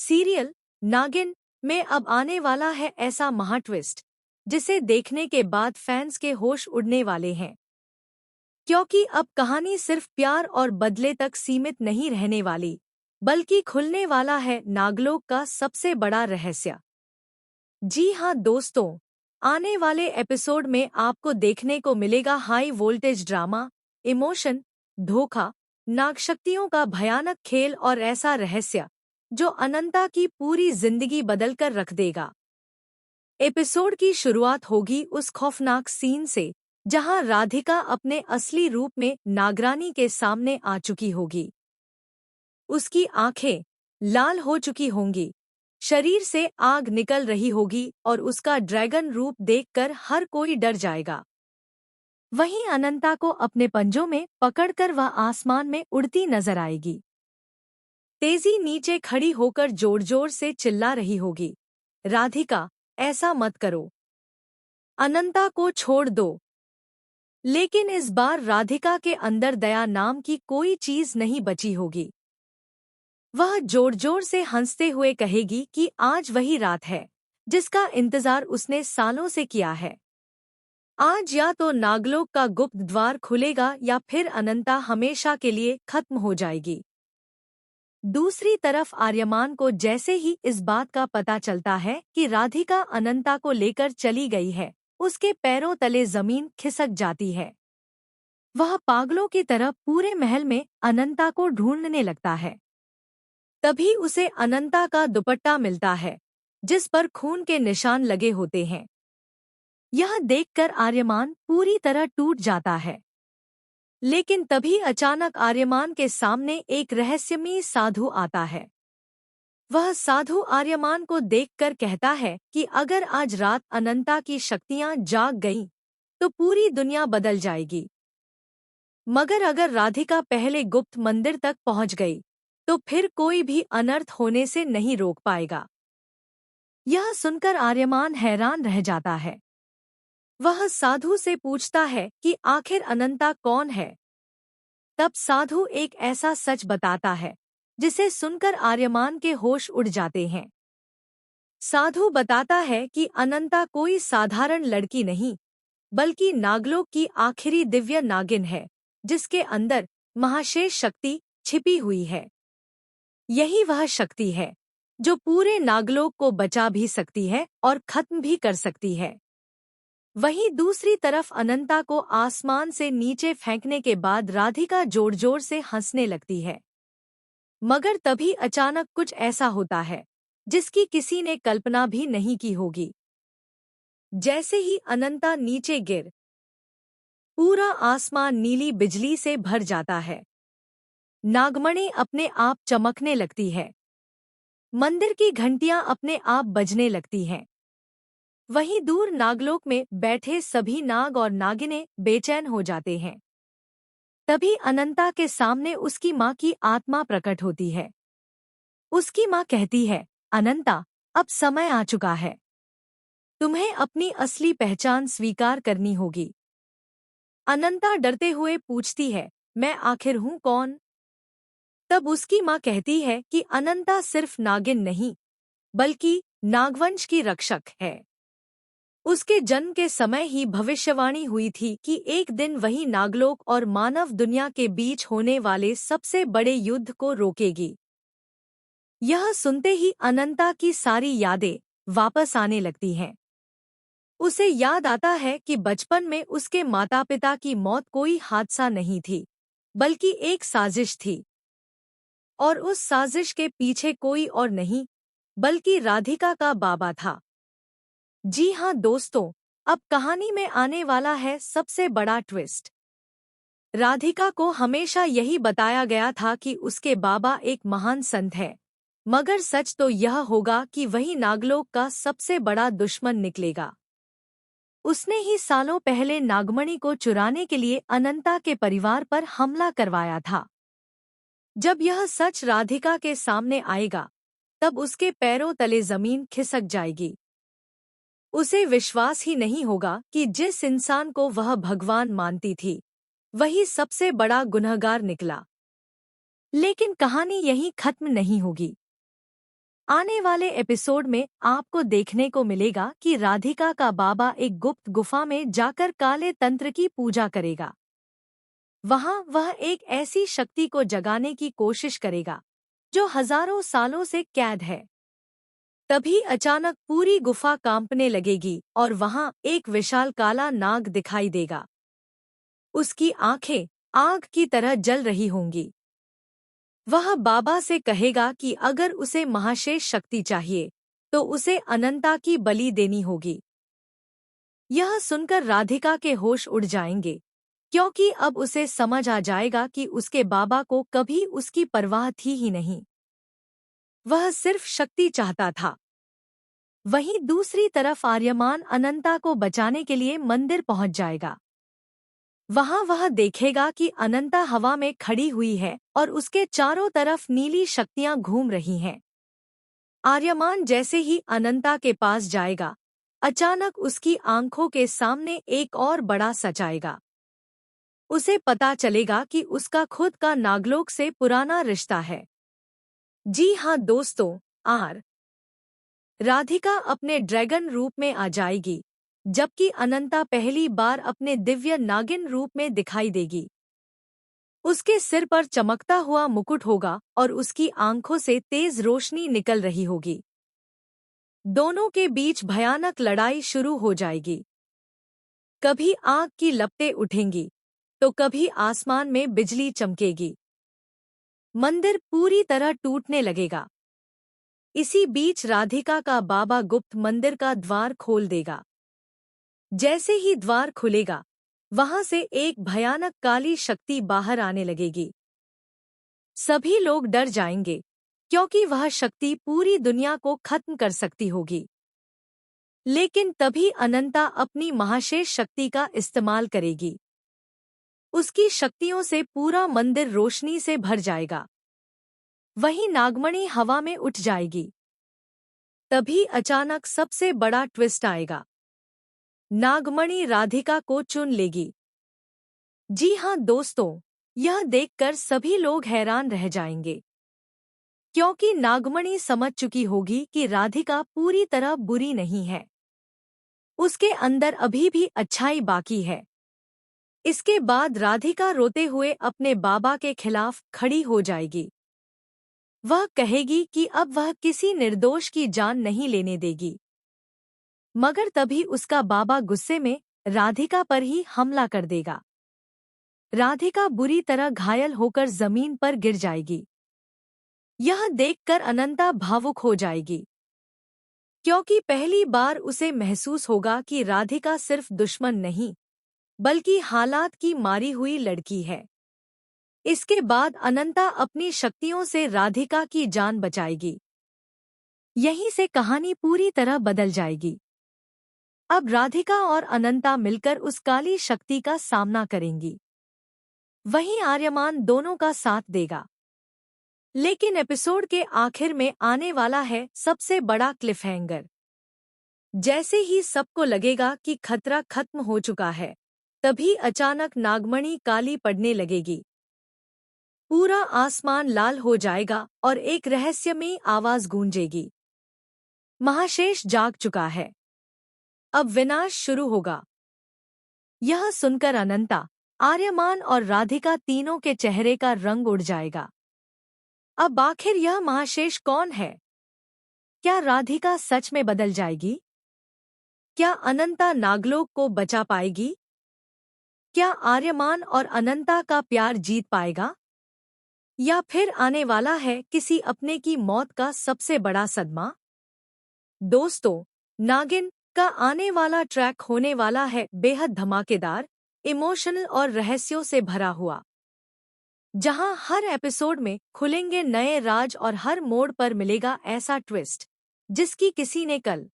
Serial नागिन में अब आने वाला है ऐसा महा ट्विस्ट जिसे देखने के बाद फैंस के होश उड़ने वाले हैं। क्योंकि अब कहानी सिर्फ प्यार और बदले तक सीमित नहीं रहने वाली, बल्कि खुलने वाला है नागलोक का सबसे बड़ा रहस्य। जी हाँ दोस्तों, आने वाले एपिसोड में आपको देखने को मिलेगा हाई वोल्टेज ड्रामा, इमोशन, धोखा, नागशक्तियों का भयानक खेल और ऐसा रहस्य जो अनंता की पूरी जिंदगी बदल कर रख देगा। एपिसोड की शुरुआत होगी उस खौफनाक सीन से जहां राधिका अपने असली रूप में नागरानी के सामने आ चुकी होगी। उसकी आंखें लाल हो चुकी होंगी, शरीर से आग निकल रही होगी और उसका ड्रैगन रूप देखकर हर कोई डर जाएगा। वहीं अनंता को अपने पंजों में पकड़कर वह आसमान में उड़ती नजर आएगी। तेजी नीचे खड़ी होकर जोर जोर से चिल्ला रही होगी, राधिका, ऐसा मत करो, अनंता को छोड़ दो। लेकिन इस बार राधिका के अंदर दया नाम की कोई चीज नहीं बची होगी। वह जोर जोर से हंसते हुए कहेगी कि आज वही रात है जिसका इंतजार उसने सालों से किया है। आज या तो नागलोक का गुप्त द्वार खुलेगा या फिर अनंता हमेशा के लिए खत्म हो जाएगी। दूसरी तरफ आर्यमान को जैसे ही इस बात का पता चलता है कि राधिका अनंता को लेकर चली गई है, उसके पैरों तले जमीन खिसक जाती है। वह पागलों की तरह पूरे महल में अनंता को ढूंढने लगता है। तभी उसे अनंता का दुपट्टा मिलता है जिस पर खून के निशान लगे होते हैं। यह देखकर आर्यमान पूरी तरह टूट जाता है। लेकिन तभी अचानक आर्यमान के सामने एक रहस्यमयी साधु आता है। वह साधु आर्यमान को देखकर कहता है कि अगर आज रात अनंता की शक्तियां जाग गईं, तो पूरी दुनिया बदल जाएगी। मगर अगर राधिका पहले गुप्त मंदिर तक पहुंच गई, तो फिर कोई भी अनर्थ होने से नहीं रोक पाएगा। यह सुनकर आर्यमान हैरान रह जाता है। वह साधु से पूछता है कि आखिर अनंता कौन है। तब साधु एक ऐसा सच बताता है जिसे सुनकर आर्यमान के होश उड़ जाते हैं। साधु बताता है कि अनंता कोई साधारण लड़की नहीं, बल्कि नागलोक की आखिरी दिव्य नागिन है, जिसके अंदर महाशेष शक्ति छिपी हुई है। यही वह शक्ति है जो पूरे नागलोक को बचा भी सकती है और खत्म भी कर सकती है। वहीं दूसरी तरफ अनंता को आसमान से नीचे फेंकने के बाद राधिका जोर जोर से हंसने लगती है। मगर तभी अचानक कुछ ऐसा होता है जिसकी किसी ने कल्पना भी नहीं की होगी। जैसे ही अनंता नीचे गिर, पूरा आसमान नीली बिजली से भर जाता है। नागमणि अपने आप चमकने लगती है। मंदिर की घंटियां अपने आप बजने लगती हैं। वहीं दूर नागलोक में बैठे सभी नाग और नागिनें बेचैन हो जाते हैं। तभी अनंता के सामने उसकी माँ की आत्मा प्रकट होती है। उसकी माँ कहती है, अनंता, अब समय आ चुका है। तुम्हें अपनी असली पहचान स्वीकार करनी होगी। अनंता डरते हुए पूछती है, मैं आखिर हूँ कौन? तब उसकी माँ कहती है कि अनंता सिर्फ नागिन नहीं, बल्कि नागवंश की रक्षक है। उसके जन्म के समय ही भविष्यवाणी हुई थी कि एक दिन वही नागलोक और मानव दुनिया के बीच होने वाले सबसे बड़े युद्ध को रोकेगी। यह सुनते ही अनंता की सारी यादें वापस आने लगती हैं। उसे याद आता है कि बचपन में उसके माता-पिता की मौत कोई हादसा नहीं थी, बल्कि एक साजिश थी। और उस साजिश के पीछे कोई और नहीं, बल्कि राधिका का बाबा था। जी हाँ दोस्तों, अब कहानी में आने वाला है सबसे बड़ा ट्विस्ट। राधिका को हमेशा यही बताया गया था कि उसके बाबा एक महान संत है, मगर सच तो यह होगा कि वही नागलोक का सबसे बड़ा दुश्मन निकलेगा। उसने ही सालों पहले नागमणि को चुराने के लिए अनंता के परिवार पर हमला करवाया था। जब यह सच राधिका के सामने आएगा, तब उसके पैरों तले जमीन खिसक जाएगी। उसे विश्वास ही नहीं होगा कि जिस इंसान को वह भगवान मानती थी, वही सबसे बड़ा गुनहगार निकला। लेकिन कहानी यहीं खत्म नहीं होगी। आने वाले एपिसोड में आपको देखने को मिलेगा कि राधिका का बाबा एक गुप्त गुफा में जाकर काले तंत्र की पूजा करेगा। वहां वह एक ऐसी शक्ति को जगाने की कोशिश करेगा जो हजारों सालों से कैद है। तभी अचानक पूरी गुफा कांपने लगेगी और वहां एक विशाल काला नाग दिखाई देगा। उसकी आंखें आग की तरह जल रही होंगी। वह बाबा से कहेगा कि अगर उसे महाशेष शक्ति चाहिए तो उसे अनंता की बलि देनी होगी। यह सुनकर राधिका के होश उड़ जाएंगे, क्योंकि अब उसे समझ आ जाएगा कि उसके बाबा को कभी उसकी परवाह थी ही नहीं। वह सिर्फ शक्ति चाहता था। वहीं दूसरी तरफ आर्यमान अनंता को बचाने के लिए मंदिर पहुंच जाएगा। वहां वह देखेगा कि अनंता हवा में खड़ी हुई है और उसके चारों तरफ नीली शक्तियां घूम रही हैं। आर्यमान जैसे ही अनंता के पास जाएगा, अचानक उसकी आंखों के सामने एक और बड़ा सच आएगा। उसे पता चलेगा कि उसका खुद का नागलोक से पुराना रिश्ता है। जी हाँ दोस्तों, राधिका अपने ड्रैगन रूप में आ जाएगी, जबकि अनंता पहली बार अपने दिव्य नागिन रूप में दिखाई देगी। उसके सिर पर चमकता हुआ मुकुट होगा और उसकी आंखों से तेज रोशनी निकल रही होगी। दोनों के बीच भयानक लड़ाई शुरू हो जाएगी। कभी आग की लपटें उठेंगी तो कभी आसमान में बिजली चमकेगी। मंदिर पूरी तरह टूटने लगेगा। इसी बीच राधिका का बाबा गुप्त मंदिर का द्वार खोल देगा। जैसे ही द्वार खुलेगा, वहां से एक भयानक काली शक्ति बाहर आने लगेगी। सभी लोग डर जाएंगे, क्योंकि वह शक्ति पूरी दुनिया को खत्म कर सकती होगी। लेकिन तभी अनंता अपनी महाशेष शक्ति का इस्तेमाल करेगी। उसकी शक्तियों से पूरा मंदिर रोशनी से भर जाएगा। वहीं नागमणि हवा में उठ जाएगी। तभी अचानक सबसे बड़ा ट्विस्ट आएगा। नागमणि राधिका को चुन लेगी। जी हाँ दोस्तों, यह देखकर सभी लोग हैरान रह जाएंगे, क्योंकि नागमणि समझ चुकी होगी कि राधिका पूरी तरह बुरी नहीं है। उसके अंदर अभी भी अच्छाई बाकी है। इसके बाद राधिका रोते हुए अपने बाबा के खिलाफ खड़ी हो जाएगी। वह कहेगी कि अब वह किसी निर्दोष की जान नहीं लेने देगी। मगर तभी उसका बाबा गुस्से में राधिका पर ही हमला कर देगा। राधिका बुरी तरह घायल होकर जमीन पर गिर जाएगी। यह देखकर अनंता भावुक हो जाएगी, क्योंकि पहली बार उसे महसूस होगा कि राधिका सिर्फ दुश्मन नहीं, बल्कि हालात की मारी हुई लड़की है। इसके बाद अनंता अपनी शक्तियों से राधिका की जान बचाएगी। यहीं से कहानी पूरी तरह बदल जाएगी। अब राधिका और अनंता मिलकर उस काली शक्ति का सामना करेंगी। वहीं आर्यमान दोनों का साथ देगा। लेकिन एपिसोड के आखिर में आने वाला है सबसे बड़ा क्लिफहैंगर। जैसे ही सबको लगेगा कि खतरा खत्म हो चुका है, तभी अचानक नागमणि काली पड़ने लगेगी। पूरा आसमान लाल हो जाएगा और एक रहस्यमयी आवाज गूंजेगी। महाशेष जाग चुका है। अब विनाश शुरू होगा। यह सुनकर अनंता, आर्यमान और राधिका तीनों के चेहरे का रंग उड़ जाएगा। अब आखिर यह महाशेष कौन है? क्या राधिका सच में बदल जाएगी? क्या अनंता नागलोक को बचा पाएगी? क्या आर्यमान और अनंता का प्यार जीत पाएगा? या फिर आने वाला है किसी अपने की मौत का सबसे बड़ा सदमा? दोस्तों, नागिन का आने वाला ट्रैक होने वाला है बेहद धमाकेदार, इमोशनल और रहस्यों से भरा हुआ, जहां हर एपिसोड में खुलेंगे नए राज और हर मोड़ पर मिलेगा ऐसा ट्विस्ट जिसकी किसी ने कल